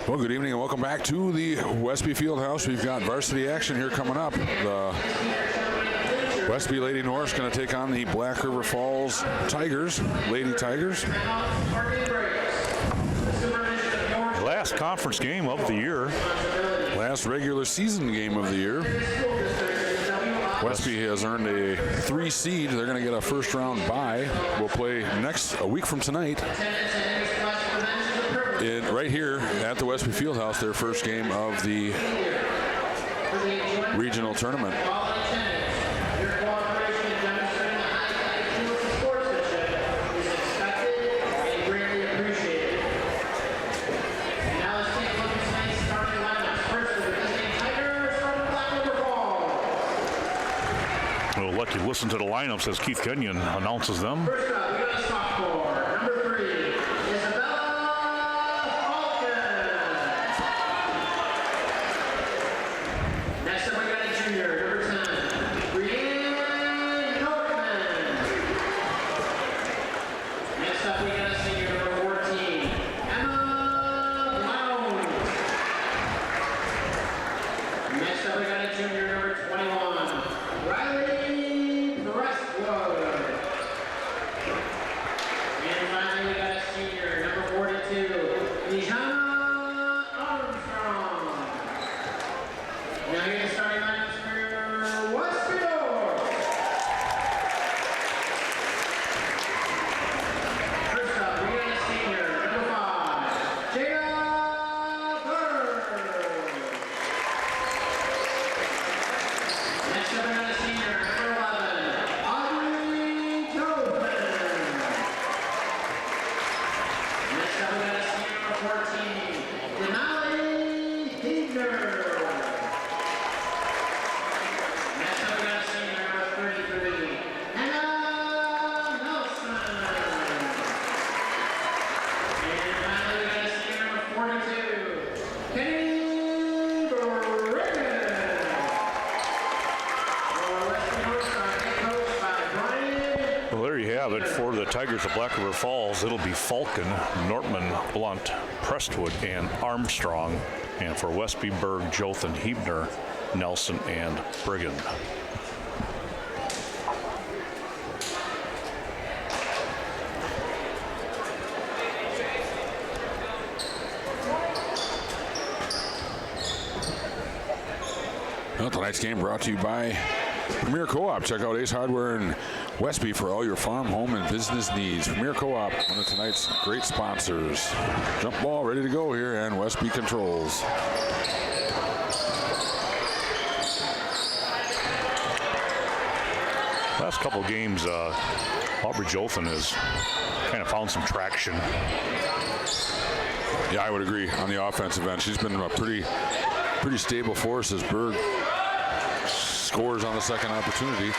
Well, good evening and welcome back to the Westby Fieldhouse. We've got varsity action here coming up. The Westby Lady Norse going to take on the Black River Falls Tigers, Lady Tigers. Last conference game of the year. Last regular season game of the year. Westby has earned a 3 seed. They're going to get a first round bye. We'll play a week from tonight. Right here at the Westby Fieldhouse, their first game of the regional tournament. We'll let you listen to the lineups as Keith Kenyon announces them. First up, we got a sophomore, number 3, Isabella. Next up, we got a junior, number 10, Brianne Nortman. Next up, we got a senior, number 14, Emma Brown. Next up, we got a junior, number 21, Riley Prestwood. And finally, we got a senior, number 42, Nijana Armstrong. Now here's the starting lineups for Westby North. First up, we got a senior, number 5, Jada Burns. Next up, we got a senior, number 11, Audrey Tobin. Next up, we got a senior, number 14, Denali Hiegner. Next up, we got a senior, number 33, Hannah Nelson. And finally, we got a senior, number 42, Kenny Brigham. Well, there you have it for the Tigers of Black River Falls. It'll be Falcon, Nortman, Blunt, Prestwood, and Armstrong. And for Westby, Berg, Jothan, Hebner, Nelson, and Brigham. Well, tonight's game brought to you by Premier Co-op. Check out Ace Hardware and Westby for all your farm, home, and business needs. Premier Co-op, one of tonight's great sponsors. Jump ball ready to go here, and Westby controls. Last couple games, Aubrey Jothan has kind of found some traction. Yeah, I would agree on the offensive end. She's been a pretty stable force as Berg scores on the second opportunity.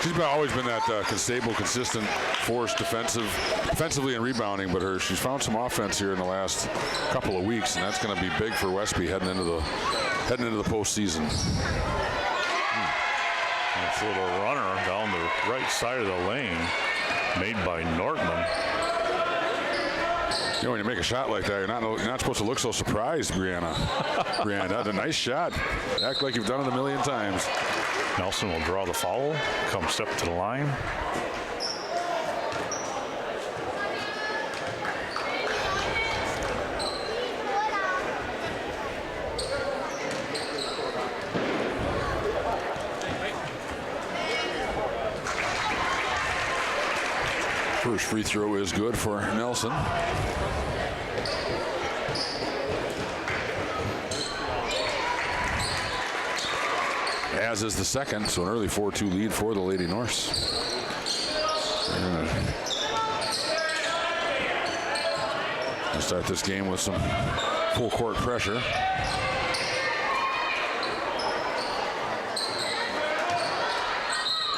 She's always been that stable, consistent force defensively and rebounding, but she's found some offense here in the last couple of weeks, and that's going to be big for Westby heading into the postseason. This little runner down the right side of the lane made by Nortman. You know, when you make a shot like that, you're not supposed to look so surprised, Brianna. Brianna, that's a nice shot. Act like you've done it a million times. Nelson will draw the foul, come step to the line. First free throw is good for Nelson. As is the second, so an early 4-2 lead for the Lady Norse. They're going to start this game with some full court pressure.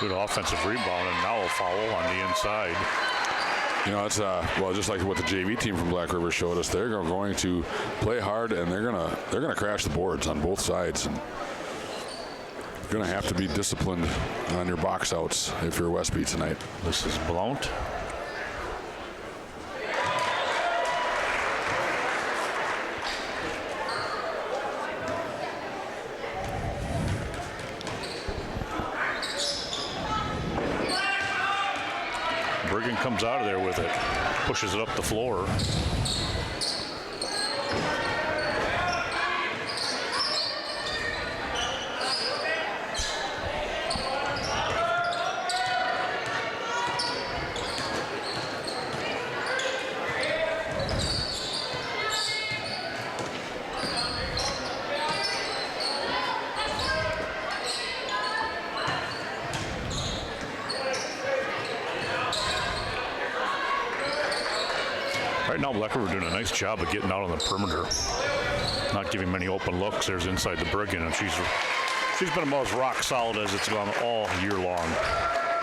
Good offensive rebound, and now a foul on the inside. You know, it's well, just like what the JV team from Black River showed us. They're going to play hard, and they're gonna crash the boards on both sides. And you're gonna have to be disciplined on your box outs if you're Westby tonight. This is Blount. Bergen comes out of there with it, pushes it up the floor. Right now, Black River doing a nice job of getting out on the perimeter, not giving many open looks. There's inside the Bergen, and she's been about as rock solid as it's gone all year long.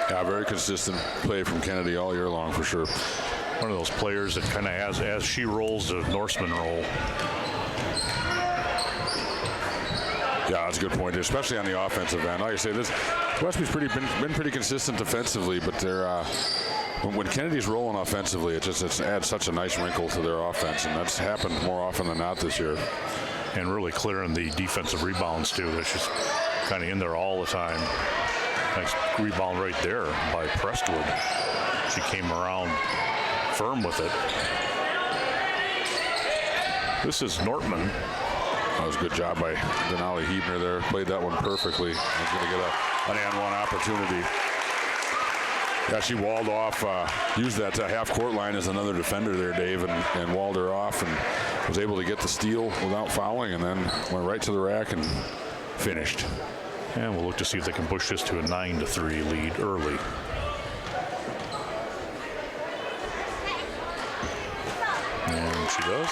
Yeah, very consistent play from Kennedy all year long for sure. One of those players that kind of has, as she rolls, the Norseman roll. Yeah, that's a good point, especially on the offensive end. Like I say, Westby's been pretty consistent defensively, but they're when Kennedy's rolling offensively, it adds such a nice wrinkle to their offense, and that's happened more often than not this year. And really clearing the defensive rebounds too. That's just kind of in there all the time. Nice rebound right there by Prestwood. She came around firm with it. This is Nortman. That was a good job by Denali Hebner there. Played that one perfectly. He's going to get an and one opportunity. Yeah, she walled off, used that half-court line as another defender there, Dave, and walled her off and was able to get the steal without fouling, and then went right to the rack and finished. And we'll look to see if they can push this to a 9-3 lead early. And she does.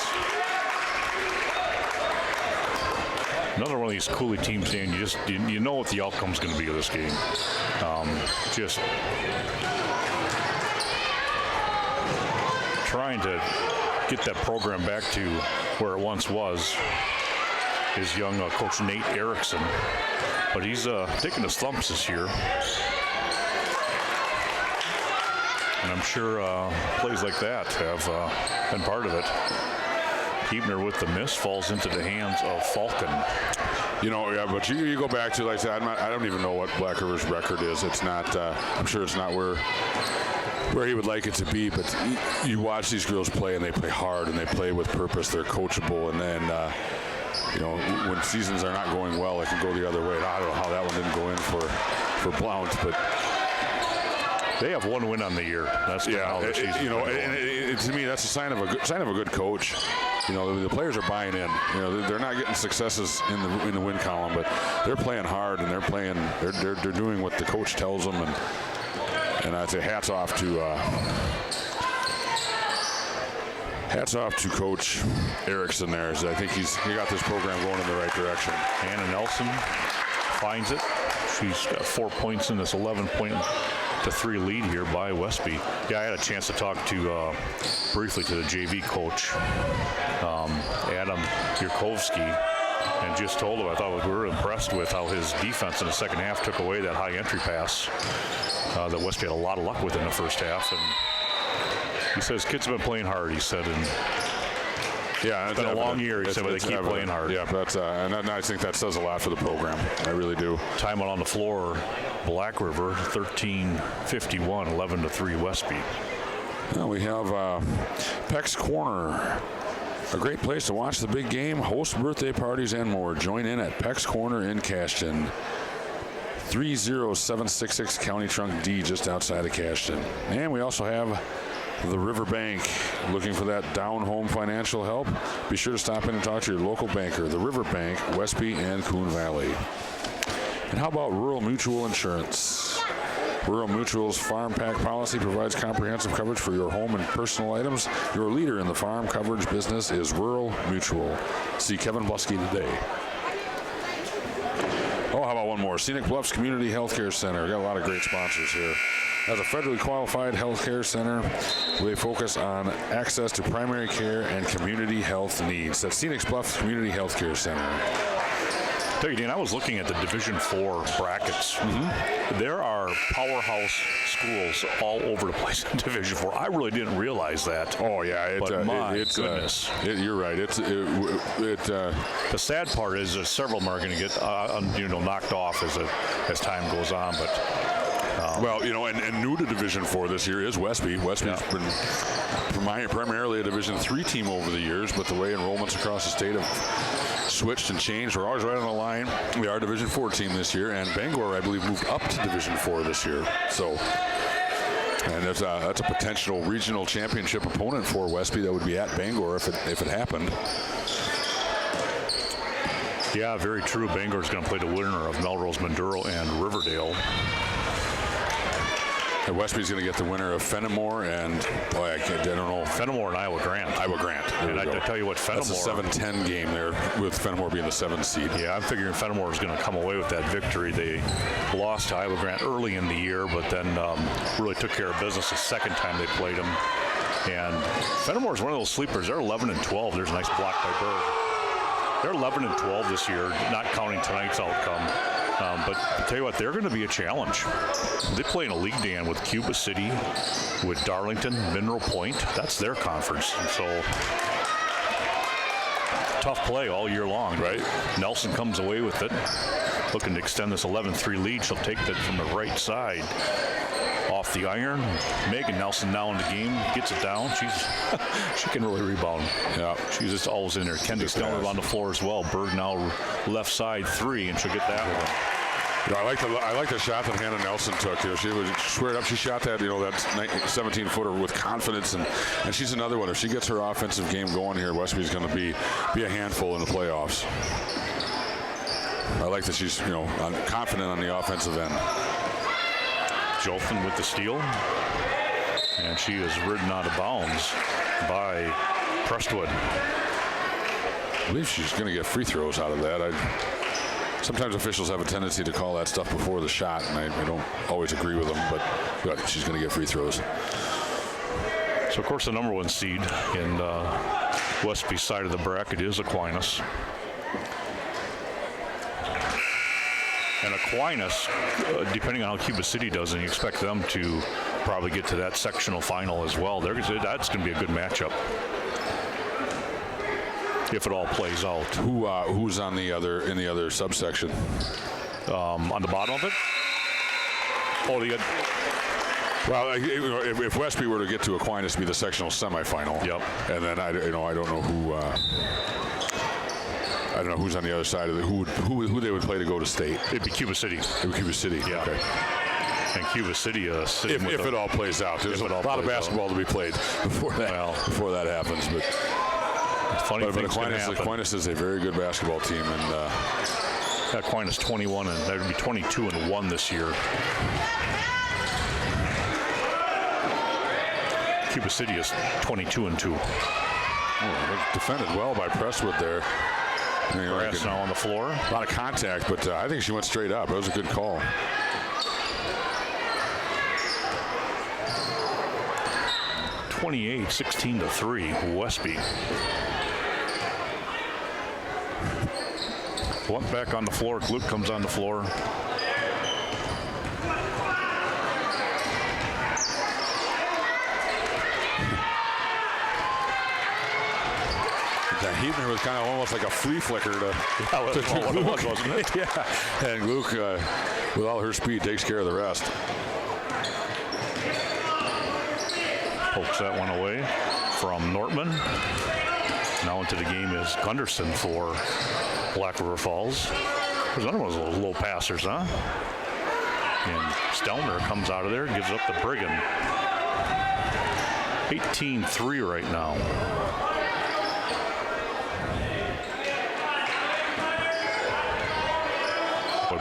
Another one of these Coulee teams, Dan, you know what the outcome's going to be of this game. Just trying to get that program back to where it once was is young Coach Nate Erickson. But he's taking his thumps this year. And I'm sure plays like that have been part of it. Hebner with the miss falls into the hands of Falcon. You know, yeah, but you go back to, like I said, I don't even know what Black River's record is. It's not, I'm sure it's not where he would like it to be, but you watch these girls play, and they play hard, and they play with purpose. They're coachable, and then, you know, when seasons are not going well, it can go the other way. I don't know how that one didn't go in for Blount, but they have one win on the year. That's how the season's you know, and to me, that's a sign of a good coach. You know, the players are buying in. You know, they're not getting successes in the win column, but they're playing hard, and they're doing what the coach tells them, and I'd say hats off to Coach Erickson there. I think he got this program going in the right direction. Anna Nelson finds it. She's got 4 points in this 11-point to 3 lead here by Westby. Yeah, I had a chance to talk to briefly to the JV coach, Adam Yurkovsky, and just told him I thought we were impressed with how his defense in the second half took away that high entry pass that Westby had a lot of luck with in the first half. And he says kids have been playing hard, he said, and yeah, it's been a long year, he said, but they keep playing hard. Yeah, but and I think that says a lot for the program. I really do. Time out on the floor, Black River 13-51, 11-3 Westby. Now we have Peck's Corner, a great place to watch the big game, host birthday parties, and more. Join in at Peck's Corner in Cashton. 30766 County Trunk D, just outside of Cashton. And we also have the Riverbank. Looking for that down-home financial help? Be sure to stop in and talk to your local banker, the Riverbank, Westby, and Coon Valley. And how about Rural Mutual Insurance? Rural Mutual's Farm Pack policy provides comprehensive coverage for your home and personal items. Your leader in the farm coverage business is Rural Mutual. See Kevin Blusky today. Oh, how about one more? Scenic Bluffs Community Healthcare Center. We've got a lot of great sponsors here. As a federally qualified healthcare center, they focus on access to primary care and community health needs. That's Scenic Bluffs Community Healthcare Center. Tell you, Dan, I was looking at the Division IV brackets. Mm-hmm. There are powerhouse schools all over the place in Division IV. I really didn't realize that. Oh yeah, my goodness. You're right. The sad part is that several of them are going to get knocked off as time goes on. But Well, you know, and new to Division 4 this year is Westby. Westby's been primarily a Division 3 team over the years, but the way enrollments across the state have switched and changed, we're always right on the line. We are a Division 4 team this year, and Bangor, I believe, moved up to Division 4 this year. So, and that's a potential regional championship opponent for Westby that would be at Bangor if it happened. Yeah, very true. Bangor's going to play the winner of Melrose, Maduro, and Riverdale. And Westby's going to get the winner of Fenimore and, boy, I don't know. Fenimore and Iowa Grant. And I tell you what, Fenimore. That's a 7-10 game there, with Fenimore being the 7th seed. Yeah, I'm figuring Fenimore is going to come away with that victory. They lost to Iowa Grant early in the year, but then really took care of business the second time they played them. And Fenimore is one of those sleepers. They're 11-12. There's a nice block by Berg. They're 11-12 this year, not counting tonight's outcome. But I tell you what, they're going to be a challenge. They play in a league, Dan, with Cuba City, with Darlington, Mineral Point. That's their conference. And so, tough play all year long. Right. Nelson comes away with it, looking to extend this 11-3 lead. She'll take that from the right side. Off the iron. Megan Nelson now in the game, gets it down. She can really rebound. Yeah, she's just always in there. Kendrick Stelner on the floor as well. Berg now left side 3, and she'll get that one. You know, I like the shot that Hannah Nelson took. You know, she was squared up. She shot that, you know, that 17-footer with confidence, and she's another one. If she gets her offensive game going here, Westby's going to be a handful in the playoffs. I like that she's, you know, confident on the offensive end. Jolfin with the steal, and she is ridden out of bounds by Prestwood. I believe she's going to get free throws out of that. Sometimes officials have a tendency to call that stuff before the shot, and I don't always agree with them, but she's going to get free throws. So, of course, the number 1 seed in Westby's side of the bracket is Aquinas. And Aquinas, depending on how Cuba City does, and you expect them to probably get to that sectional final as well. That's going to be a good matchup if it all plays out. Who's on the other subsection? On the bottom of it? Oh, they got. Well, if Westby were to get to Aquinas, to be the sectional semifinal. Yep. And then I don't know who. I don't know who's on the other side of it. Who they would play to go to state? It'd be Cuba City. It would be Cuba City. Yeah. Okay. And Cuba City, if it all plays out, there's a lot of basketball to be played before that happens. But funny but Aquinas is a very good basketball team, and Aquinas 21, and that would be 22-1 this year. Cuba City is 22-2. Oh, defended well by Prestwood there. Grass now on the floor. A lot of contact, but I think she went straight up. It was a good call. (28) 16-3, Westby. Blunt back on the floor. Luke comes on the floor. Heatner was kind of almost like a flea flicker to Luke, wasn't it? Yeah, and Luke, with all her speed, takes care of the rest. Pokes that one away from Nortman. Now into the game is Gunderson for Black River Falls. There's another one of those low passers, huh? And Stelner comes out of there and gives up to Brigham. 18-3 right now.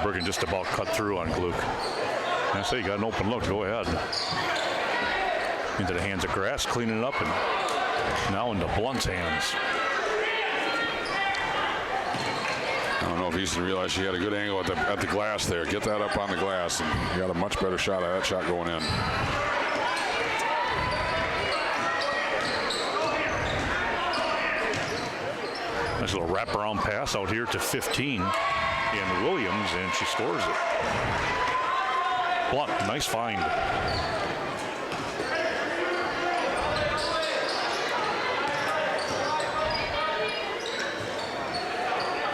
Bergen just about cut through on Gluck. I say you got an open look. Go ahead. Into the hands of Grass, cleaning it up, and now into Blunt's hands. I don't know if Easton realized she had a good angle at the glass there. Get that up on the glass, and you got a much better shot of that shot going in. Nice little wraparound pass out here to 15. In Williams, and she scores it. Blunt, nice find.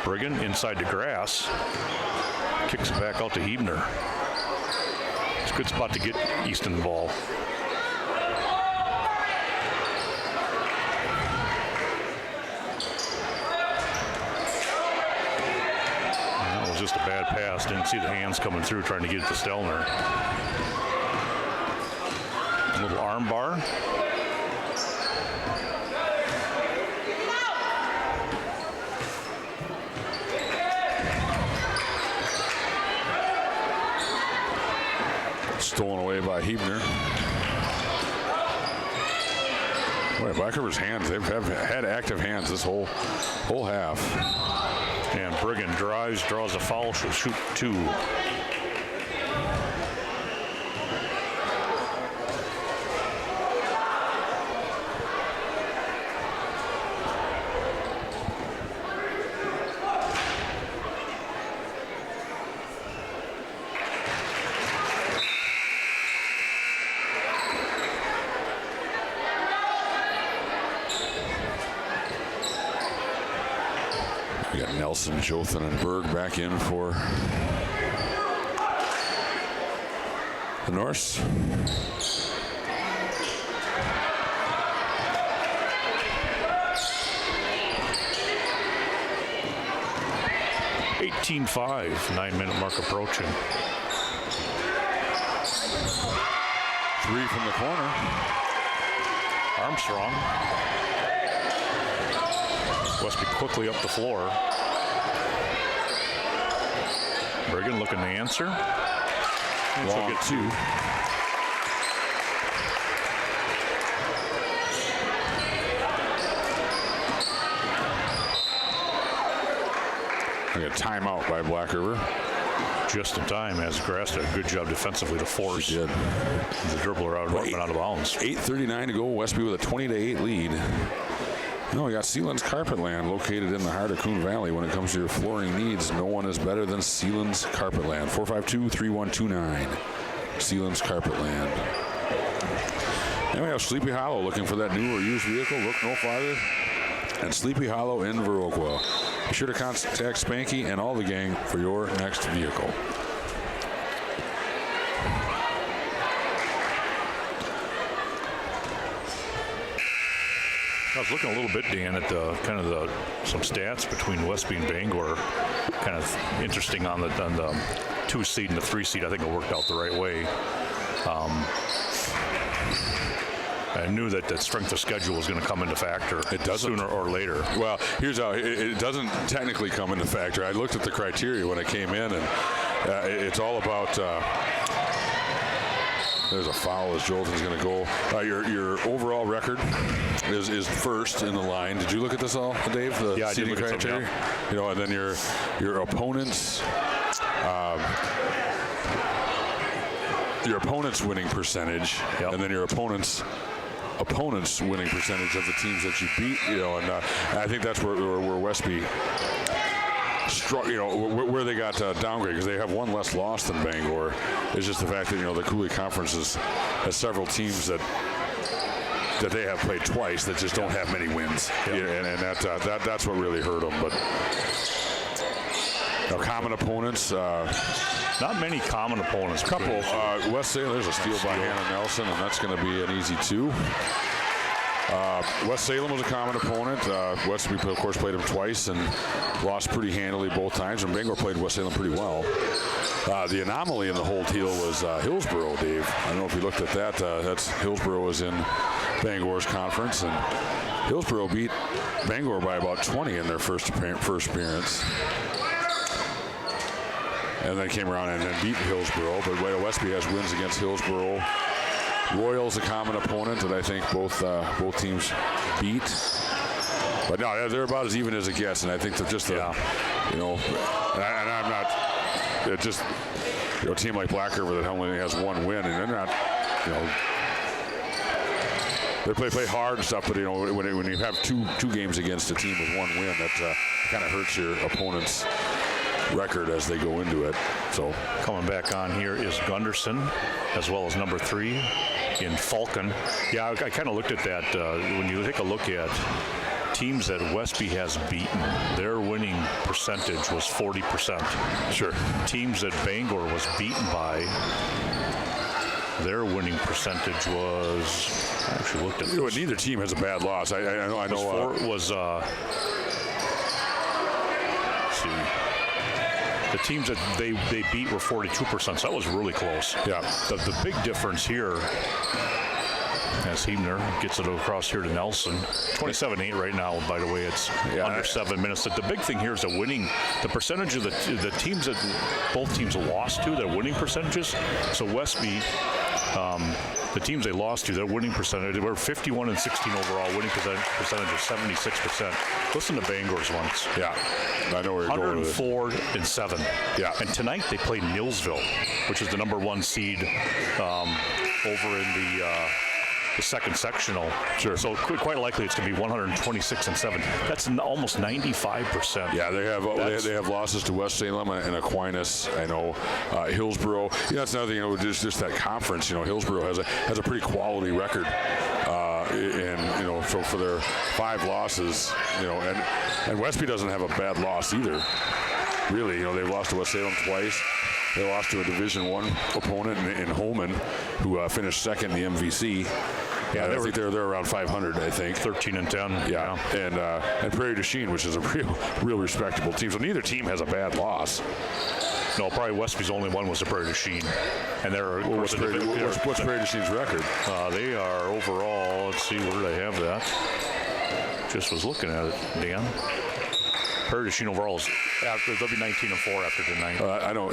Brigham inside the Grass. Kicks it back out to Hebner. Good spot to get Easton the ball. That was just a bad pass. Didn't see the hands coming through trying to get it to Stelner. A little arm bar. Stolen away by Hebner. Boy, Black River's hands, they've had active hands this whole half. And Brigham drives, draws a foul, she'll shoot 2. We got Nelson, Jothan, and Berg back in for the Norse. (18-5), 9-minute mark approaching. 3 from the corner. Armstrong. Westby quickly up the floor. Brigham looking to answer. And she'll get 2. We got timeout by Black River. Just in time as Grass did a good job defensively to force She did. the dribbler out, out of bounds. 8:39 to go. Westby with a 20-8 lead. No, we got Sealand's Carpetland located in the heart of Coon Valley. When it comes to your flooring needs, no one is better than Sealand's Carpetland. 452-3129. Sealand's Carpetland. And we have Sleepy Hollow looking for that new or used vehicle. Look no farther. And Sleepy Hollow in Viroqua. Be sure to contact Spanky and all the gang for your next vehicle. I was looking a little bit, Dan, at some stats between Westby and Bangor. Kind of interesting on the 2 seed and the 3 seed. I think it worked out the right way. I knew that strength of schedule was going to come into factor. It doesn't. Sooner or later. Well, here's how it doesn't technically come into factor. I looked at the criteria when I came in, and it's all about. There's a foul as Jolton's going to go. Your overall record is first in the line. Did you look at this all, Dave? The seeding criteria. You know, and then your opponent's winning percentage, and then your opponent's winning percentage of the teams that you beat. You know, and I think that's where Westby. You know, where they got downgraded because they have one less loss than Bangor. It's just the fact that, you know, the Coulee Conference has several teams that they have played twice that just don't have many wins. Yeah, and that's what really hurt them. But you know, common opponents. Not many common opponents. Couple. West Salem, there's a steal by Hannah Nelson, and that's going to be an easy 2. West Salem was a common opponent. Westby, of course, played them twice and lost pretty handily both times. And Bangor played West Salem pretty well. The anomaly in the whole deal was Hillsborough, Dave. I don't know if you looked at that. That's Hillsborough was in Bangor's conference, and Hillsborough beat Bangor by about 20 in their first appearance. And then came around and beat Hillsborough. But Westby has wins against Hillsborough. Royal's a common opponent that I think both teams beat. But no, they're about as even as it gets, and I think that just you know, and I'm not just a team like Black River that only has 1 win, and they're not, you know, they play hard and stuff, but you know, when you have two games against a team with 1 win, that kind of hurts your opponent's record as they go into it. So coming back on here is Gunderson, as well as number 3 in Falcon. Yeah, I kind of looked at that. When you take a look at teams that Westby has beaten, their winning percentage was 40%. Sure. Teams that Bangor was beaten by, Their winning percentage was, I actually looked at this. Neither team has a bad loss. I know. Let's see. The teams that they beat were 42%, so that was really close. Yeah. The big difference here, as Hebner gets it across here to Nelson, 27-8 right now, by the way. It's under 7 minutes. The big thing here is the percentage of the teams that both teams lost to, their winning percentages. So Westby, the teams they lost to, their winning percentage, they were 51 and 16 overall, winning percentage of 76%. Listen to Bangor's ones. Yeah, I know where you're going with it. 104 and 7. Yeah. And tonight they played Millsville, which is the #1 seed over in the second sectional. Sure. So quite likely it's going to be 126 and 7. That's almost 95%. Yeah, they have losses to West Salem and Aquinas. I know Hillsboro. That's another thing. Just that conference. Hillsboro has a pretty quality record. And so for their 5 losses, and Westby doesn't have a bad loss either. Really, they've lost to West Salem twice. They lost to a Division I opponent in Holman, who finished second in the MVC. Yeah, I think they're around 500. I think 13 and 10. Yeah, and Prairie du Chien, which is a real respectable team. So neither team has a bad loss. No, probably Westby's only one was the Prairie du Chien, and they're what's Prairie du Chien's record? They are overall. Let's see, where did I have that? Just was looking at it, Dan. Prairie du Chien overall is they'll be 19 and 4 after tonight. I don't.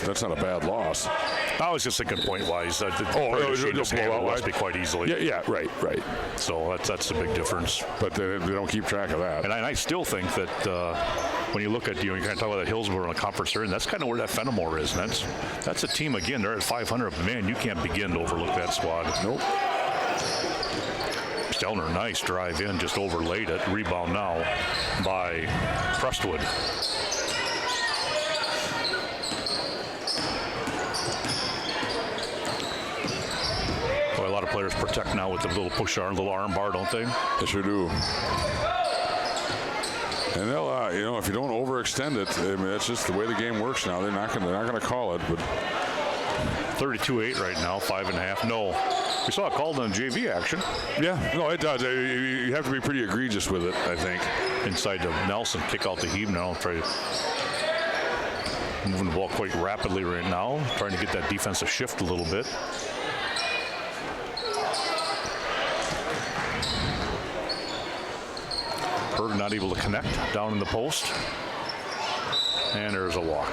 That's not a bad loss. I was just thinking point-wise. Prairie du Chien just handled Westby quite easily. Yeah, right. So that's the big difference. But they don't keep track of that. And I still think that when you look at you kind of talk about that Hillsboro in a conference area, and that's kind of where that Fenimore is. And that's a team again. They're at 500. But man, you can't begin to overlook that squad. Nope. Stelner, nice drive in, just overlaid it. Rebound now by Prestwood. Boy, a lot of players protect now with the little push arm, little arm bar, don't they? They sure do. And they'll, if you don't overextend it, I mean, that's just the way the game works now. They're not gonna call it, but 32-8 right now, 5.5. No. We saw it called on JV action. Yeah, no, it does. You have to be pretty egregious with it, I think. Inside to Nelson, kick out to Heeb now. Moving the ball quite rapidly right now, trying to get that defensive shift a little bit. Berg not able to connect down in the post. And there's a walk.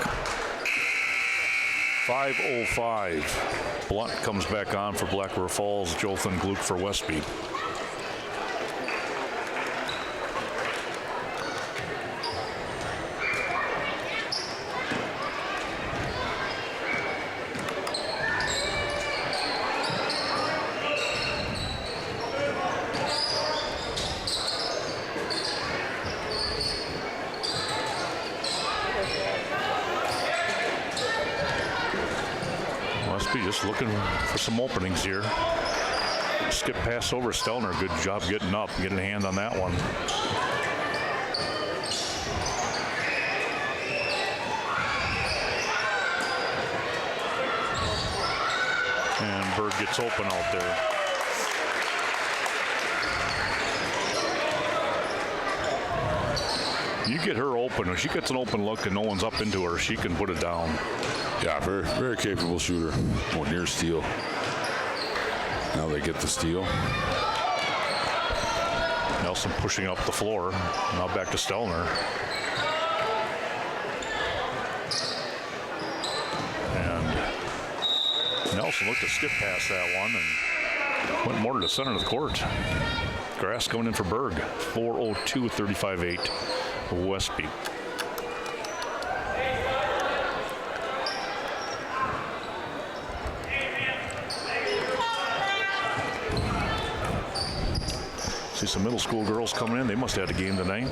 5:05. Blunt comes back on for Black River Falls. Jothan Gluck for Westby. Just looking for some openings here. Skip pass over Stelner. Good job getting up, getting a hand on that one. And Berg gets open out there. You get her open. When she gets an open look and no one's up into her, she can put it down. Yeah, very, very capable shooter. Oh, near steal. Now they get the steal. Nelson pushing up the floor. Now back to Stelner. And Nelson looked to skip past that one and went more to the center of the court. Grass going in for Berg. 4:02, 35-8. Westby. See some middle school girls coming in. They must have had a game tonight.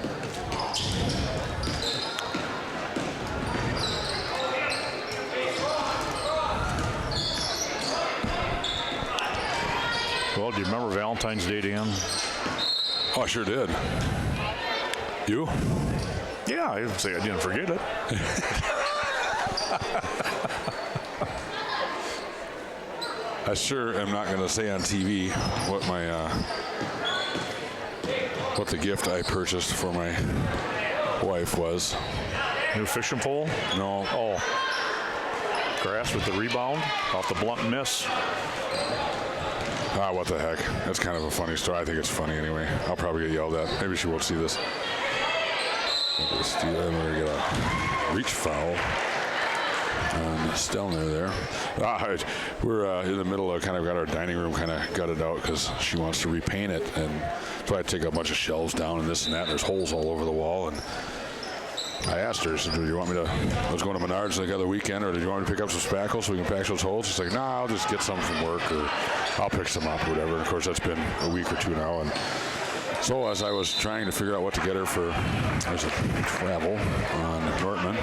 Well, do you remember Valentine's Day, Dan? Oh, I sure did. You? Yeah, I didn't say I didn't forget it. I sure am not going to say on TV what my what the gift I purchased for my wife was. New fishing pole? No. Oh. Grass with the rebound off the blunt miss. Ah, what the heck. That's kind of a funny story. I think it's funny anyway. I'll probably get yelled at. Maybe she won't see this. I'm going to get a reach foul on Stelner there. We're in the middle of kind of got our dining room kind of gutted out because she wants to repaint it. And so I take a bunch of shelves down and this and that. And there's holes all over the wall. And I asked her, I said, do you want me to, I was going to Menards the other weekend, or did you want me to pick up some spackle so we can patch those holes? She's like, no, I'll just get some from work, or I'll pick some up, or whatever. And of course, that's been a week or two now. And so as I was trying to figure out what to get her for, there's a travel on Nortman,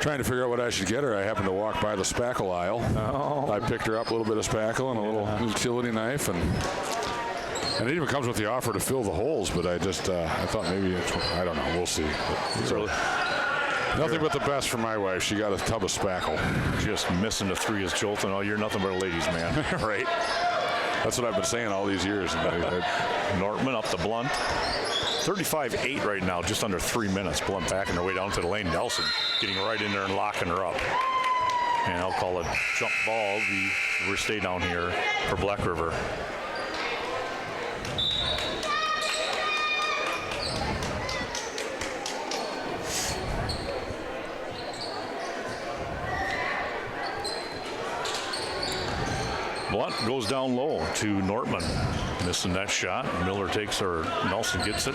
trying to figure out what I should get her, I happened to walk by the spackle aisle. Oh. I picked her up a little bit of spackle and a little utility knife, and it even comes with the offer to fill the holes, but I just, I thought maybe, I don't know, we'll see. So, nothing but the best for my wife. She got a tub of spackle. Just missing the three is Jolton. Oh, you're nothing but a ladies' man. Right. That's what I've been saying all these years. Nortman up the blunt. 35-8 right now, just under 3 minutes. Blunt backing her way down to the lane. Nelson getting right in there and locking her up. And I'll call it jump ball. We'll stay down here for Black River. Blunt goes down low to Nortman. Missing that shot. Miller takes her. Nelson gets it.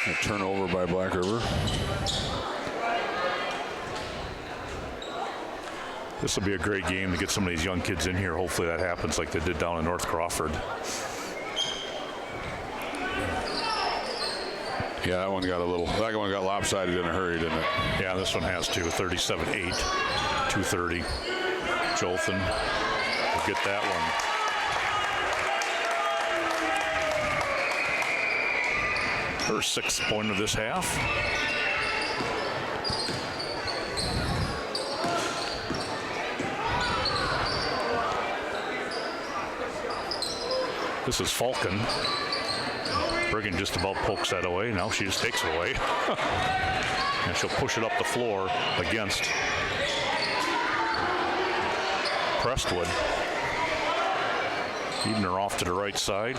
A turnover by Black River. This will be a great game to get some of these young kids in here. Hopefully that happens like they did down in North Crawford. Yeah, that one got lopsided in a hurry, didn't it? Yeah, this one has to. 37-8, 2:30. Jolton will get that one. Her 6th point of this half. This is Falcon. Brigham just about pokes that away. Now she just takes it away. And she'll push it up the floor against Prestwood. Even her off to the right side.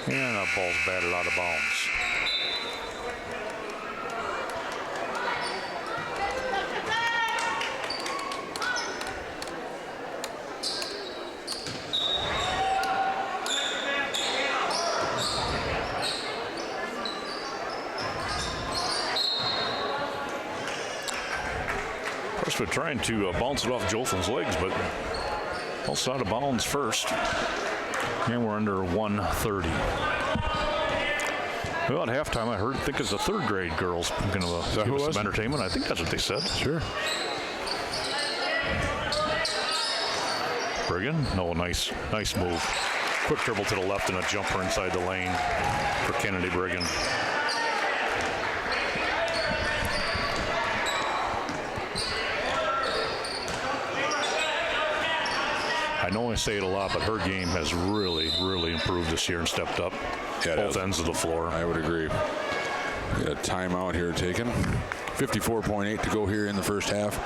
And that ball's batted out of bounds. Prestwood trying to bounce it off Jolton's legs, but bounced out of bounds first. And we're under 1:30. Well, at halftime, I think it's the 3rd grade girls going to give us some entertainment. I think that's what they said. Sure. Brigham, no, nice move. Quick dribble to the left and a jumper inside the lane for Kennedy Brigham. I know I say it a lot, but her game has really, really improved this year and stepped up both ends of the floor. I would agree. We got a timeout here taken. 54.8 to go here in the first half.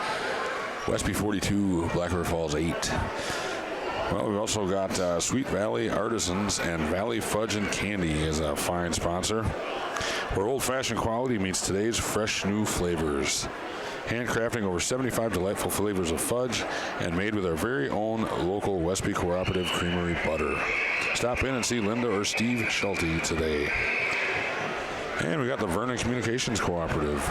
Westby 42, Black River Falls 8. Well, we've also got Sweet Valley Artisans and Valley Fudge and Candy as a fine sponsor, where old-fashioned quality meets today's fresh new flavors. Handcrafting over 75 delightful flavors of fudge and made with our very own local Westby Cooperative Creamery butter. Stop in and see Linda or Steve Schulte today. And we got the Vernon Communications Cooperative.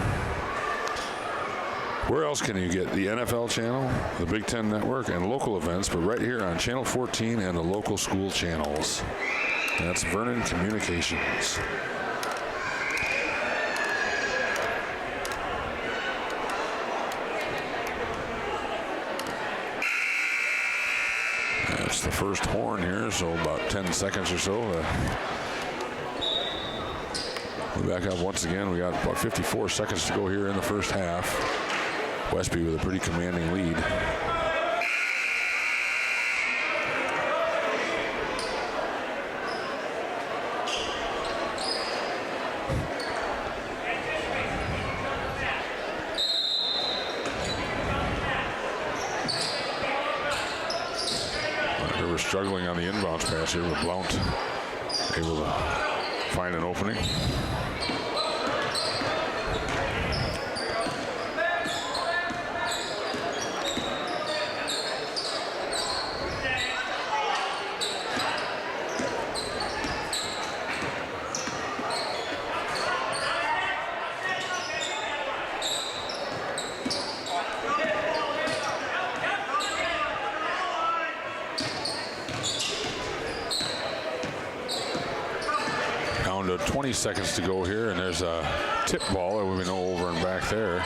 Where else can you get the NFL channel, the Big Ten Network, and local events, but right here on Channel 14 and the local school channels. That's Vernon Communications. That's the first horn here, so about 10 seconds or so. We'll back up once again. We got about 54 seconds to go here in the first half. Westby with a pretty commanding lead. They were struggling on the inbounds pass here with Blount able to find an opening. Down to 20 seconds to go here, and there's a tip ball that we know over and back there.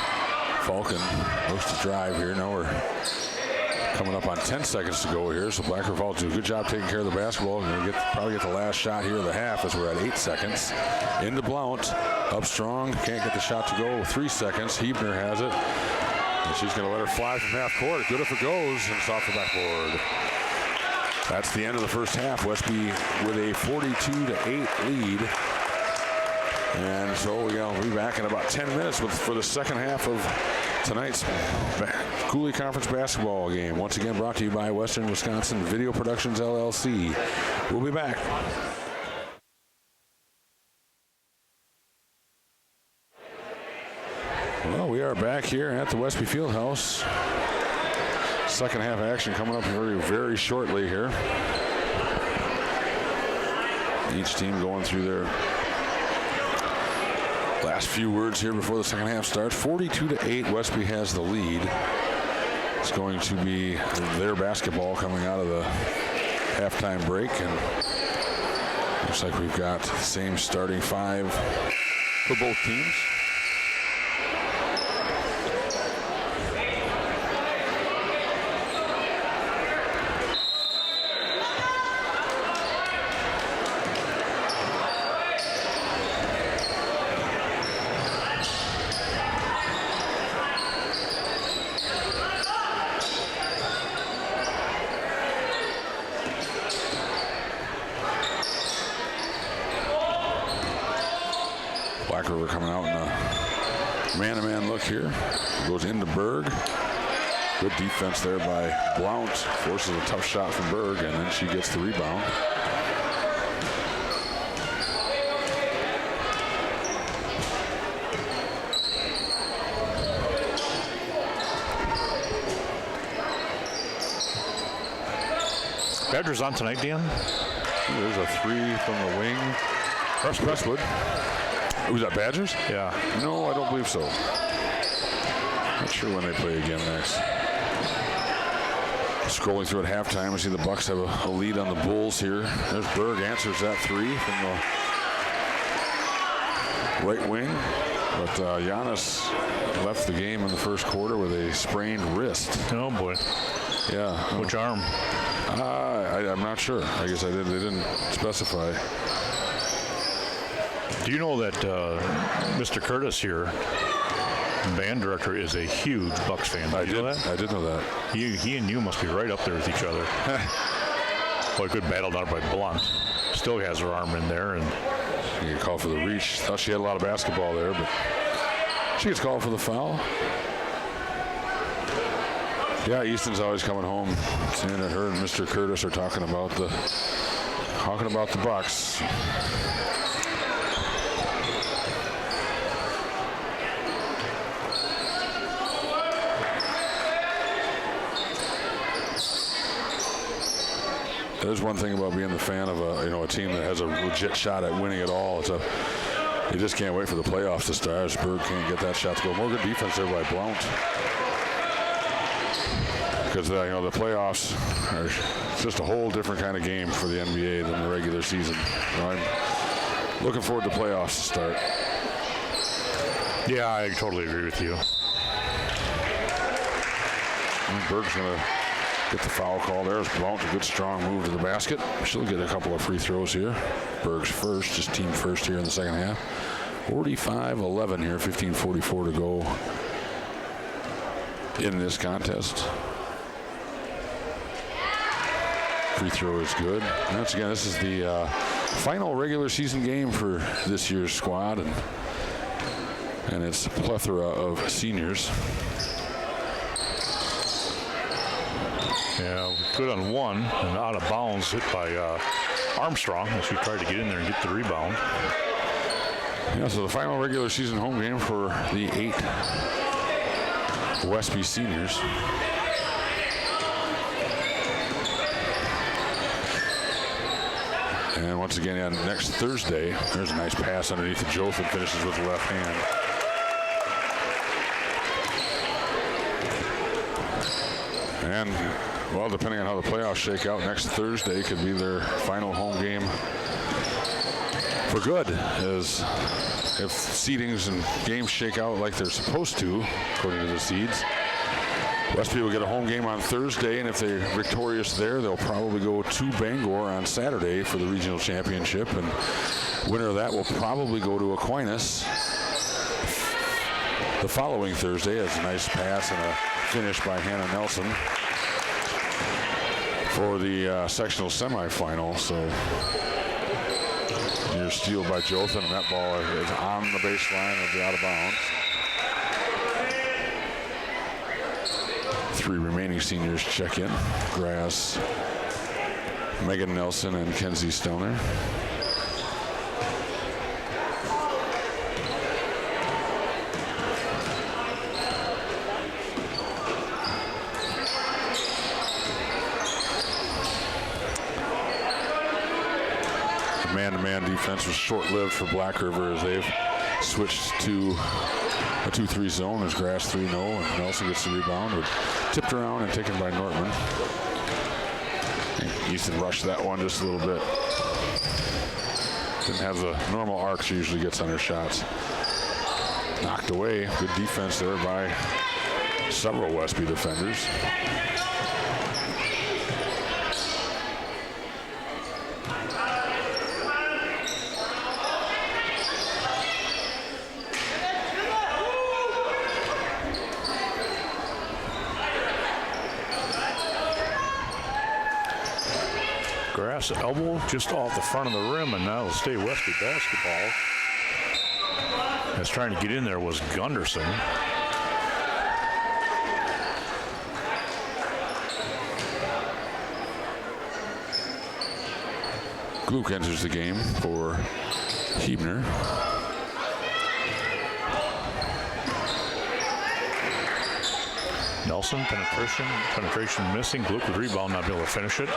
Falcon looks to drive here. Now we're coming up on 10 seconds to go here, so Black River Falls do a good job taking care of the basketball. We're going to probably get the last shot here of the half as we're at 8 seconds. Into Blount, up strong, can't get the shot to go. 3 seconds, Hebner has it, and she's going to let her fly from half court. Good if it goes, and it's off the backboard. That's the end of the first half. Westby with a 42-8 lead. And so we'll be back in about 10 minutes for the second half of tonight's Coulee Conference basketball game. Once again brought to you by Western Wisconsin Video Productions, LLC. We'll be back. Well, we are back here at the Westby Fieldhouse. Second half action coming up very, very shortly here. Each team going through their last few words here before the second half starts. 42-8, Westby has the lead. It's going to be their basketball coming out of the halftime break, and looks like we've got the same starting five for both teams. Black River coming out in a man-to-man look here. Goes into Berg. Good defense there by Blount. Forces a tough shot from Berg, and then she gets the rebound. Badgers on tonight, Dan? There's a three from the wing. Crestwood. Was that Badgers? Yeah. No, I don't believe so. Not sure when they play again next. Scrolling through at halftime, we see the Bucks have a lead on the Bulls here. There's Berg, answers that three from the right wing. But Giannis left the game in the first quarter with a sprained wrist. Oh, boy. Yeah. Which arm? I'm not sure. I guess they didn't specify. Do you know that Mr. Curtis here, band director, is a huge Bucks fan? Did you know that? I did know that. He and you must be right up there with each other. Well, a good battle done by Blunt. Still has her arm in there, and she get called for the reach. Thought she had a lot of basketball there, but she gets called for the foul. Yeah, Easton's always coming home, saying that her and Mr. Curtis are talking about the Bucks. There's one thing about being the fan of a team that has a legit shot at winning it all. It's a You just can't wait for the playoffs to start. As Berg can't get that shot to go. More good defense there by Blount. Because you know, the playoffs are just a whole different kind of game for the NBA than the regular season. You know, I'm looking forward to playoffs to start. Yeah, I totally agree with you. And Berg's going to get the foul call there. Blount, a good strong move to the basket. She'll get a couple of free throws here. Berg's first, just team first here in the second half. 45-11 here, 15:44 to go in this contest. Free throw is good. Once again, this is the final regular season game for this year's squad, and it's a plethora of seniors. Yeah, good on one, and out of bounds, hit by Armstrong as she tried to get in there and get the rebound. Yeah, so the final regular season home game for the 8 Westby seniors. And once again, yeah, next Thursday, there's a nice pass underneath the Jothan, finishes with the left hand. And, well, depending on how the playoffs shake out, next Thursday could be their final home game for good, as if seedings and games shake out like they're supposed to, according to the seeds, Westby will get a home game on Thursday, and if they're victorious there, they'll probably go to Bangor on Saturday for the regional championship, and winner of that will probably go to Aquinas the following Thursday. As a nice pass and a finish by Hannah Nelson for the sectional semifinal. So near steal by Jothan, and that ball is on the baseline of the out of bounds. 3 remaining seniors check in. Grass, Megan Nelson, and Kenzie Stelner. The man-to-man defense was short-lived for Black River as they've switched to a 2-3 zone. There's Grass 3-0, and Nelson gets the rebound, but tipped around and taken by Nortman. And Easton rushed that one just a little bit. Didn't have the normal arc she usually gets on her shots. Knocked away. Good defense there by several Westby defenders. Grass elbow just off the front of the rim, and now it'll stay Westby basketball. As trying to get in there was Gunderson. Gluck enters the game for Huebner. Nelson, penetration missing. Gluck with rebound, not be able to finish it.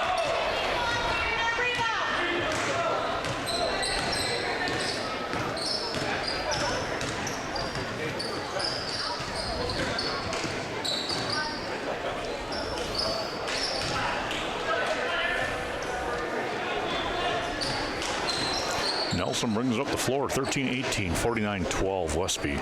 Nelson brings up the floor, 13-18, 49-12, Westby.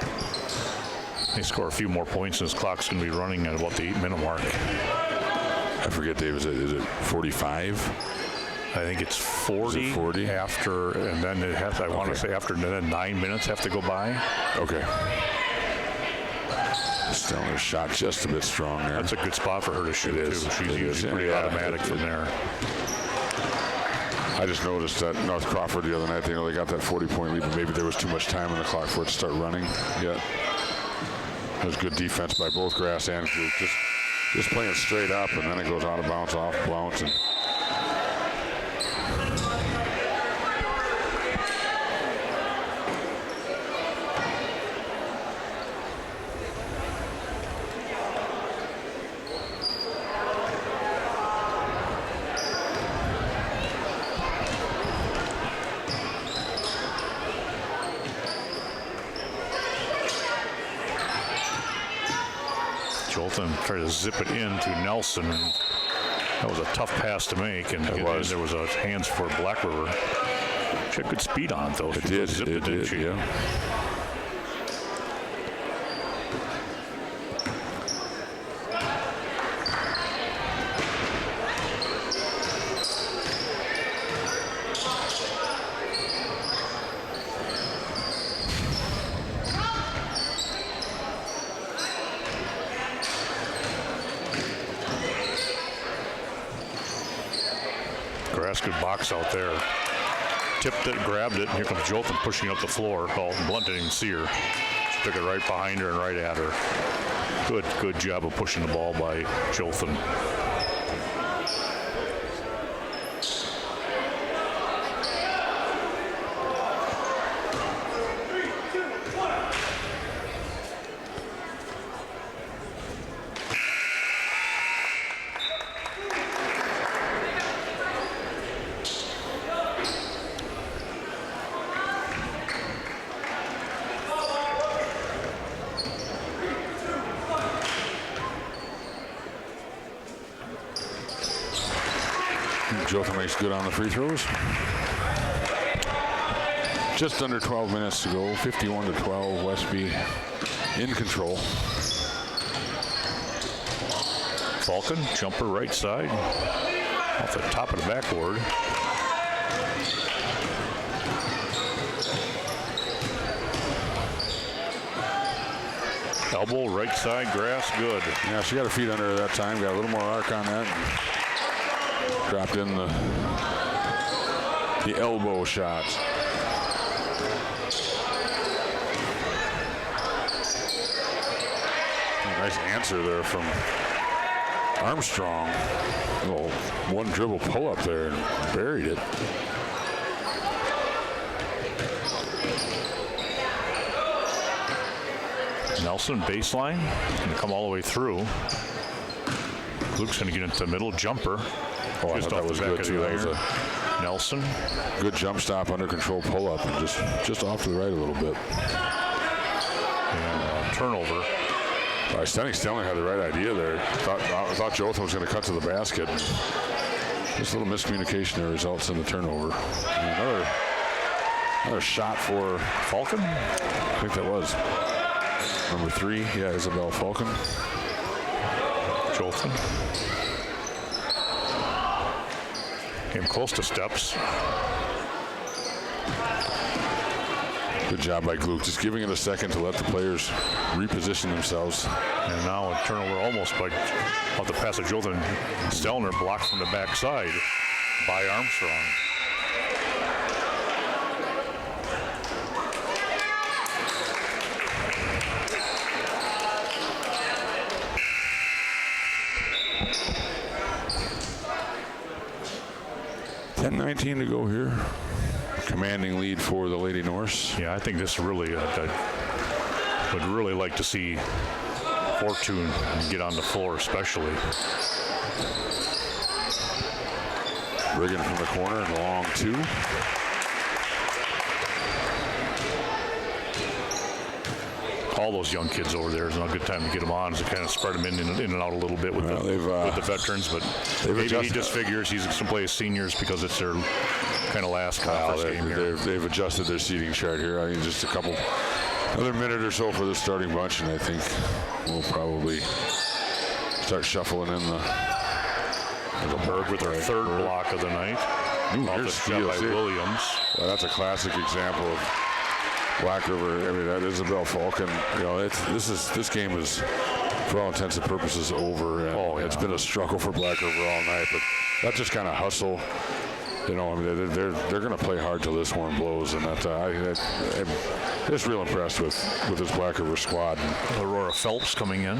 They score a few more points, and his clock's going to be running at about the 8-minute mark. I forget, Dave, is it 45? I think it's 40. Is it 40? After, and then it has, I want to say after, and then 9 minutes have to go by. Okay. Stelner's shot just a bit strong there. That's a good spot for her to shoot, too. She's usually pretty automatic from there. I just noticed that North Crawford the other night, they only got that 40-point lead, but maybe there was too much time on the clock for it to start running yet. It was good defense by both Grass and Gluck. Just playing straight up, and then it goes out of bounds off Blount. And Jolton tried to zip it in to Nelson. That was a tough pass to make, and there was a hands for Black River. She had good speed on it, though. It did, didn't she? Yeah. Good box out there. Tipped it, grabbed it, and here comes Jolton pushing up the floor. Oh, Blunt didn't even see her. She took it right behind her and right at her. Good job of pushing the ball by Jolton. Jolton makes good on the free throws. Just under 12 minutes to go. 51-12. Westby in control. Falcon, jumper right side. Off the top of the backboard. Elbow, right side, grass, good. Yeah, she got her feet under her that time. Got a little more arc on that. Dropped in the elbow shot. Nice answer there from Armstrong. Little one dribble pull up there and buried it. Nelson baseline, gonna come all the way through. Luke's gonna get into the middle, jumper. Oh, I thought that was good too. That was a Nelson. Good jump stop, under control pull up, and just off to the right a little bit. And turnover. I think Stanley had the right idea there. I thought Jolton was going to cut to the basket. Just a little miscommunication there results in the turnover. And another shot for Falcon. I think that was number 3. Yeah, Isabel Falcon. Jolton. Came close to steps. Good job by Gluck, just giving it a second to let the players reposition themselves. And now a turnover almost by off the pass of Jolton. Stelner blocked from the backside by Armstrong. $10-19 to go here. Commanding lead for the Lady Norse. Yeah, I think this really, I would really like to see Fortune get on the floor, especially. Riggin from the corner and long 2. All those young kids over there is not a good time to get them on, to kind of spread them in and out a little bit with, with the veterans. But maybe he just figures he's going to play his seniors because it's their kind of last conference game here. They've adjusted their seating chart here. I think just another minute or so for the starting bunch, and I think we'll probably start shuffling in the Berg with their third block of the night. Here's steal by Williams. Well, that's a classic example of Black River. I mean, that Isabel Falcon. You know, this game is, for all intents and purposes, over. And it's been a struggle for Black River all night, but that just kind of hustle. You know, I mean, they're going to play hard till this horn blows, and I'm just real impressed with this Black River squad. Aurora Phelps coming in.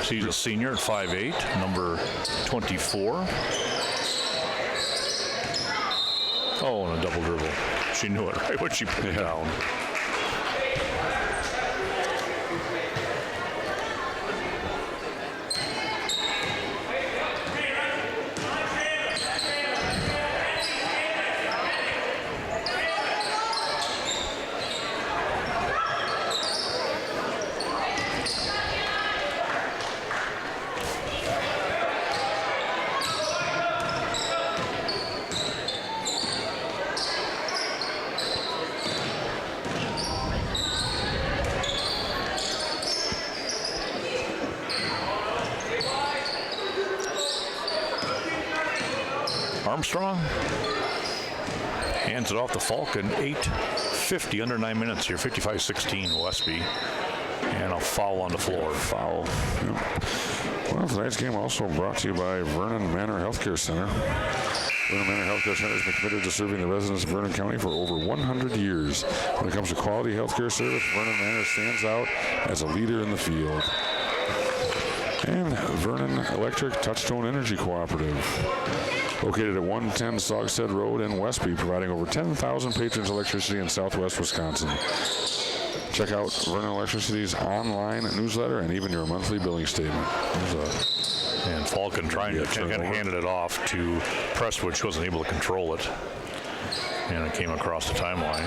She's a senior at 5'8", number 24. Oh, and a double dribble. She knew it right when she put it down. Armstrong hands it off to Falcon. 8:50, under 9 minutes here. 55-16 Westby. And a foul on the floor. Foul. Yep. Well, tonight's game also brought to you by Vernon Manor Healthcare Center. Vernon Manor Healthcare Center has been committed to serving the residents of Vernon County for over 100 years. When it comes to quality healthcare service, Vernon Manor stands out as a leader in the field. And Vernon Electric Touchstone Energy Cooperative, located at 110 Saugstead Road in Westby, providing over 10,000 patrons electricity in southwest Wisconsin. Check out Vernon Electricity's online newsletter and even your monthly billing statement. And Falcon trying to kind of handed it off to Prestwood. She wasn't able to control it. And it came across the timeline.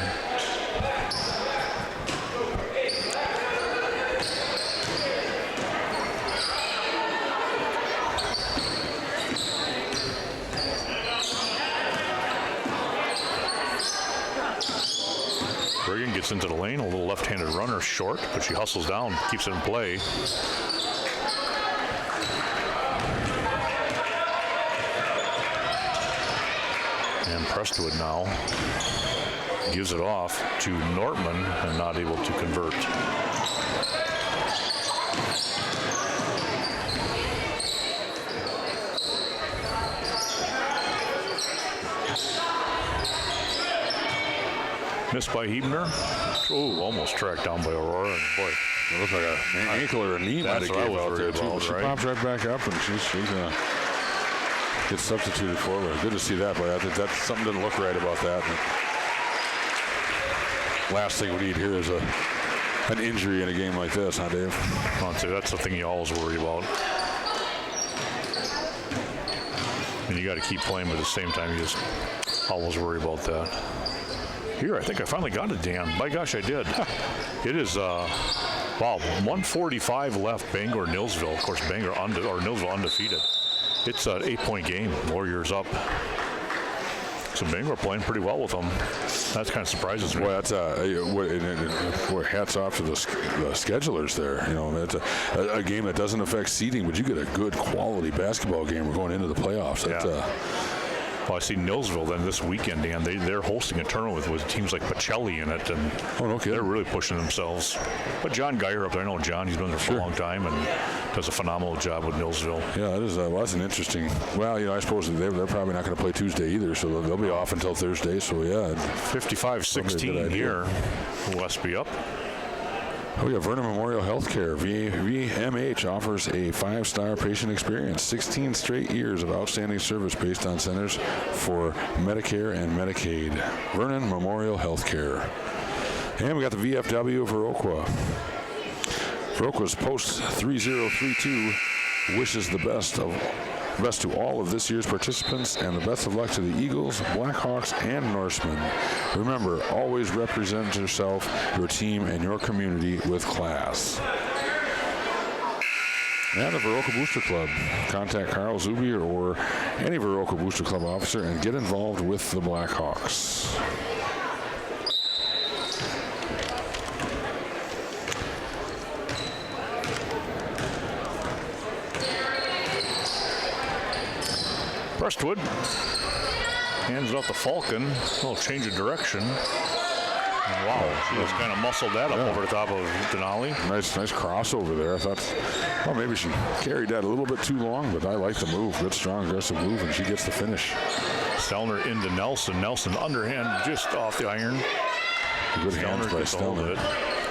Reagan gets into the lane, a little left-handed runner, short, but she hustles down, keeps it in play. And Prestwood now gives it off to Nortman and not able to convert. Missed by Hebner. Oh, almost tracked down by Aurora. And boy, it looked like an ankle or a knee might have gave out there, too. She pops right back up, and she's going to get substituted forward. Good to see that, but I think that something didn't look right about that. And last thing we need here is an injury in a game like this, huh, Dave? Honestly, that's the thing you always worry about. And you got to keep playing, but at the same time, you just always worry about that. Here, I think I finally got it, Dan. By gosh, I did. It is, wow, 1:45 left, Bangor-Nilsville. Of course, Nilsville undefeated. It's an 8-point game. Warriors up. So Bangor playing pretty well with them. That kind of surprises me. Well, that's hats off to the schedulers there. You know, it's a game that doesn't affect seeding, but you get a good quality basketball game. We're going into the playoffs. Yeah. Well, I see Nilsville then this weekend, Dan. They're hosting a tournament with teams like Pacelli in it, and they're really pushing themselves. But John Geyer up there, I know John, he's been there for a long time and does a phenomenal job with Nilsville. Yeah, that is that's an interesting. Well, you know, I suppose they're probably not going to play Tuesday either, so they'll be off until Thursday. So yeah, 55-16 here. Westby up. We have Vernon Memorial Healthcare. VMH offers a 5-star patient experience. 16 straight years of outstanding service based on centers for Medicare and Medicaid. Vernon Memorial Healthcare. And we got the VFW of Viroqua. Viroqua's Post 3032 wishes the best to all of this year's participants and the best of luck to the Eagles, Blackhawks, and Norsemen. Remember, always represent yourself, your team, and your community with class. And the Viroqua Booster Club. Contact Carl Zuby or any Viroqua Booster Club officer and get involved with the Blackhawks. Prestwood hands it off to Falcon. A little change of direction. And wow, she just kind of muscled that up over the top of Denali. Nice crossover there. I thought, well, maybe she carried that a little bit too long, but I like the move. Good, strong, aggressive move, and she gets the finish. Stelner into Nelson. Nelson underhand just off the iron. Good hands by Stelner.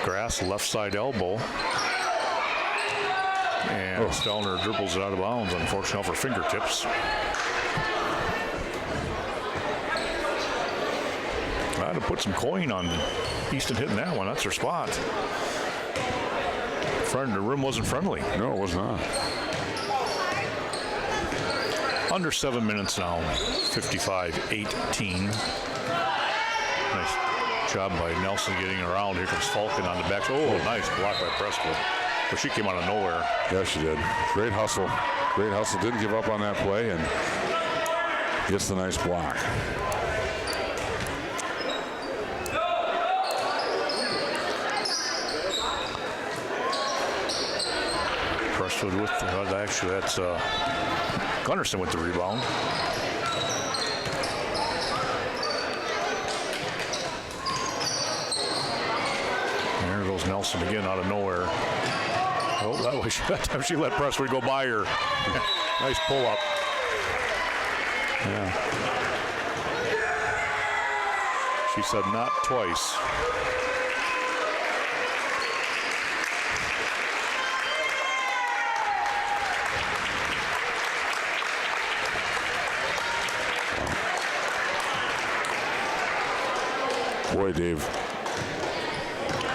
Grass left side elbow. And Stelner dribbles it out of bounds, unfortunately, off her fingertips. I had to put some coin on Easton hitting that one. That's her spot. The rim wasn't friendly. No, it was not. Under 7 minutes now. 55-18. Nice job by Nelson getting around. Here comes Falcon on the back. Oh, nice block by Prestwood. But she came out of nowhere. Yeah, she did. Great hustle. Great hustle. Didn't give up on that play and gets the nice block. Prestwood with actually that's Gunnarsson with the rebound. Nelson again out of nowhere. Oh, that time she let Prestwood go by her. Nice pull up. Yeah. She said not twice. Boy, Dave,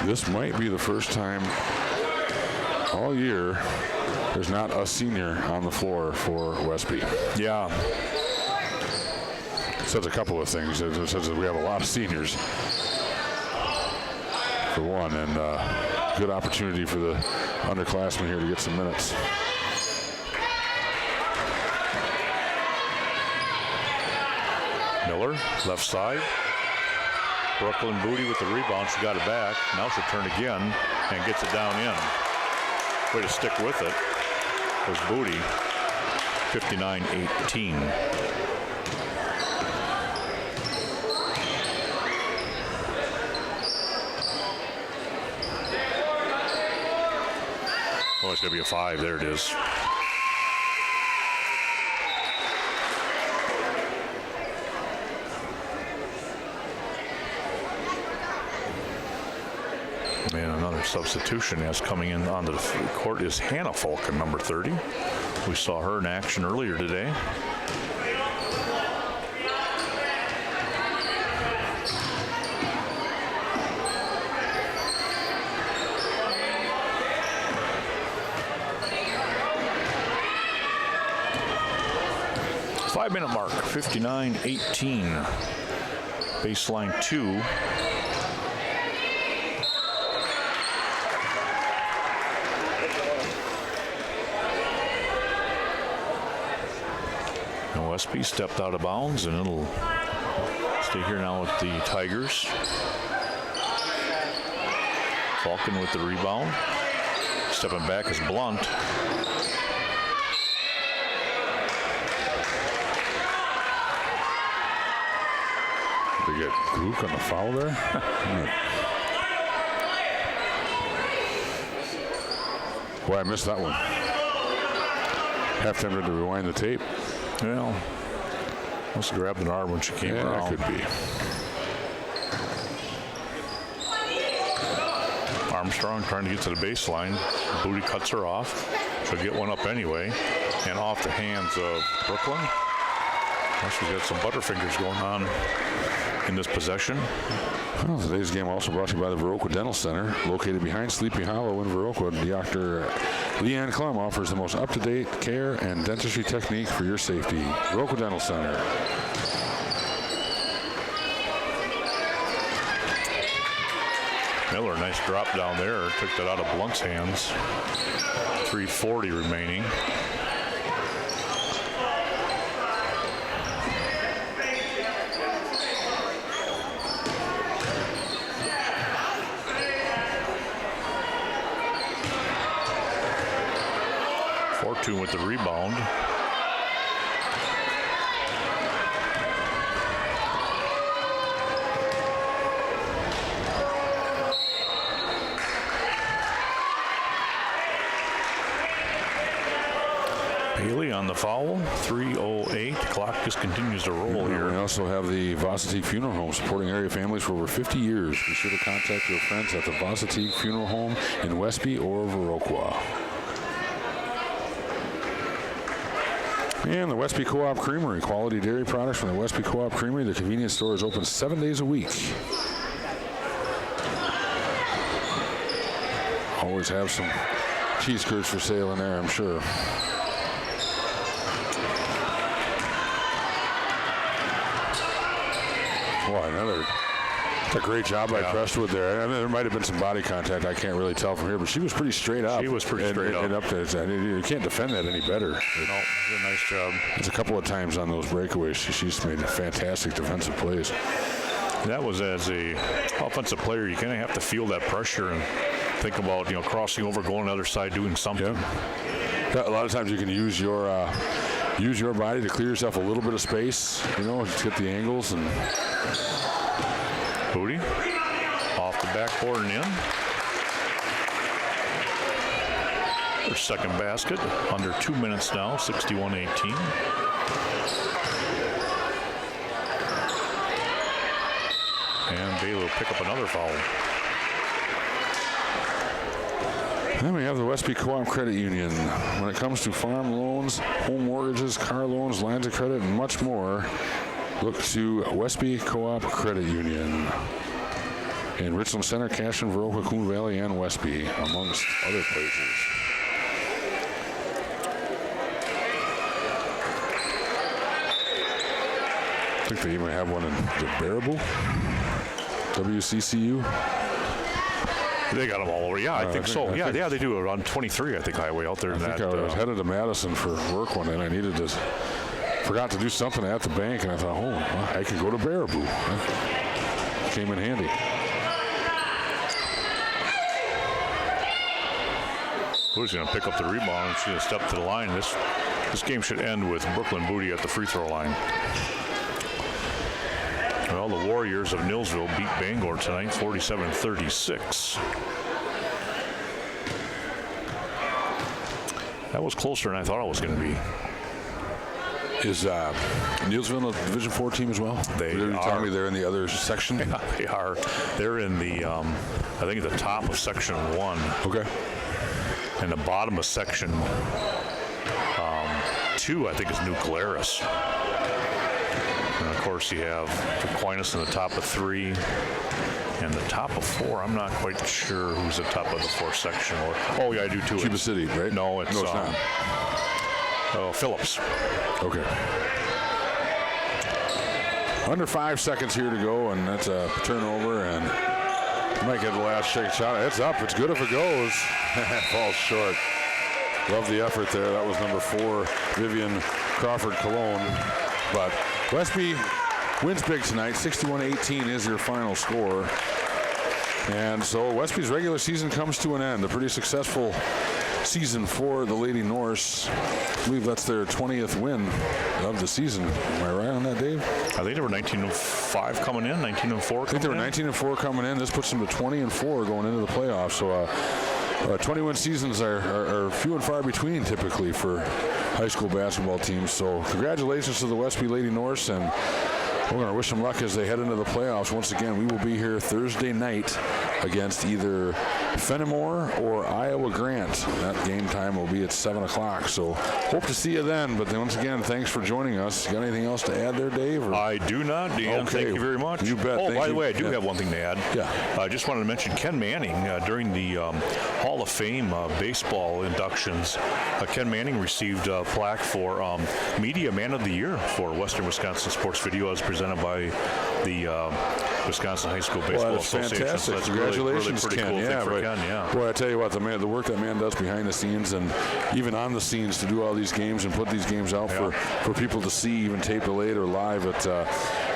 this might be the first time all year there's not a senior on the floor for Westby. Yeah. It says a couple of things. It says that we have a lot of seniors, for one, and good opportunity for the underclassmen here to get some minutes. Miller, left side. Brooklyn Booty with the rebound. She got it back. Now she'll turn again and gets it down in. Way to stick with it was Booty. 59-18. Oh, it's going to be a 5. There it is. And another substitution as coming in onto the court is Hannah Falcon, number 30. We saw her in action earlier today. Five-minute mark, 59-18. Baseline 2. Westby stepped out of bounds, and it'll stay here now with the Tigers. Falcon with the rebound. Stepping back is Blunt. Did they get Gluck on the foul there? Boy, I missed that one. Half tempted to rewind the tape. Well, must have grabbed an arm when she came around. That could be. Armstrong trying to get to the baseline. Booty cuts her off. She'll get one up anyway. And off the hands of Brooklyn. Well, she's got some butterfingers going on in this possession. Well, today's game also brought to you by the Viroqua Dental Center, located behind Sleepy Hollow in Viroqua. Dr. Leanne Klum offers the most up-to-date care and dentistry technique for your safety. Viroqua Dental Center. Miller, nice drop down there. Took that out of Blunt's hands. 3:40 remaining. Fortune with the rebound. Bailey on the foul. 3:08. Clock just continues to roll here. We also have the Varsity Funeral Home, supporting area families for over 50 years. Be sure to contact your friends at the Varsity Funeral Home in Westby or Viroqua. And the Westby Co-op Creamery, quality dairy products from the Westby Co-op Creamery. The convenience store is open 7 days a week. Always have some cheese curds for sale in there, I'm sure. Boy, that's a great job by Prestwood there. I mean, there might have been some body contact. I can't really tell from here, but she was pretty straight up. She was pretty straight up. And up to, you can't defend that any better. No, did a nice job. It's a couple of times on those breakaways. She's made fantastic defensive plays. That was, as a offensive player, you kind of have to feel that pressure and think about, crossing over, going to the other side, doing something. Yeah. A lot of times you can use your body to clear yourself a little bit of space, just get the angles. And Booty off the backboard and in. Their second basket, under 2 minutes now, 61-18. And Baylor will pick up another foul. Then we have the Westby Co-op Credit Union. When it comes to farm loans, home mortgages, car loans, lines of credit, and much more, look to Westby Co-op Credit Union. In Richland Center, Cashin, Viroqua, Coon Valley, and Westby, amongst other places. I think they even have one in the Baraboo, WCCU. They got them all over. Yeah, I think so. Yeah, they do. Around 23, I think, highway out there. I think I was headed to Madison for work one day, and I needed to, forgot to do something at the bank, and I thought, oh, well, I can go to Baraboo. Came in handy. Who's going to pick up the rebound? She's going to step to the line. This game should end with Brooklyn Booty at the free throw line. Well, the Warriors of Nilsville beat Bangor tonight, 47-36. That was closer than I thought it was going to be. Is Nilsville a Division IV team as well? They are. are. Telling me they're in the other section? Yeah, they are. They're in the, I think, at the top of Section 1. Okay. And the bottom of Section 2, I think, is New Glarus. And, of course, you have Aquinas in the top of 3. And the top of 4, I'm not quite sure who's the top of the 4th section. Oh, yeah, I do, too. Cuba City, right? No, it's not. Phillips. Okay. Under 5 seconds here to go, and that's a turnover, and might get the last shot. It's up. It's good if it goes. Falls short. Love the effort there. That was number 4, Vivian Crawford Cologne. But Westby wins big tonight. 61-18 is your final score. And so Westby's regular season comes to an end. A pretty successful season for the Lady Norse. I believe that's their 20th win of the season. Am I right on that, Dave? I think they were 19-5 coming in, 19-4 coming in. I think they were 19-4 coming in. This puts them to 20-4 going into the playoffs. So 20-win seasons are few and far between typically for high school basketball teams. So congratulations to the Westby Lady Norse, and we're going to wish them luck as they head into the playoffs. Once again, we will be here Thursday night against either Fenimore or Iowa Grant. That game time will be at 7 o'clock. So hope to see you then. But then once again, thanks for joining us. You got anything else to add there, Dave? Or? I do not, Dan. Okay. Thank you very much. You bet. Oh, Thank by you. the way, I do have one thing to add. Yeah. I just wanted to mention Ken Manning during the Hall of Fame baseball inductions. Ken Manning received a plaque for Media Man of the Year for Western Wisconsin Sports Video, as presented by the Wisconsin High School Baseball Association. Fantastic. So that's Congratulations, really pretty Ken. cool thing for but, Ken. Yeah. Boy, I tell you what, the work that man does behind the scenes and even on the scenes to do all these games and put these games out for people to see, even tape delayed or live.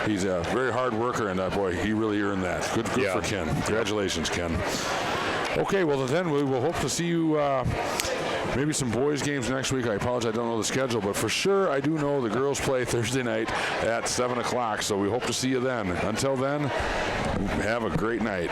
He's a very hard worker, and boy, he really earned that. Good for Ken. Congratulations, Ken. Okay, well then we will hope to see you. Maybe some boys games next week. I apologize, I don't know the schedule, but for sure I do know the girls play Thursday night at 7 o'clock, so we hope to see you then. Until then, have a great night.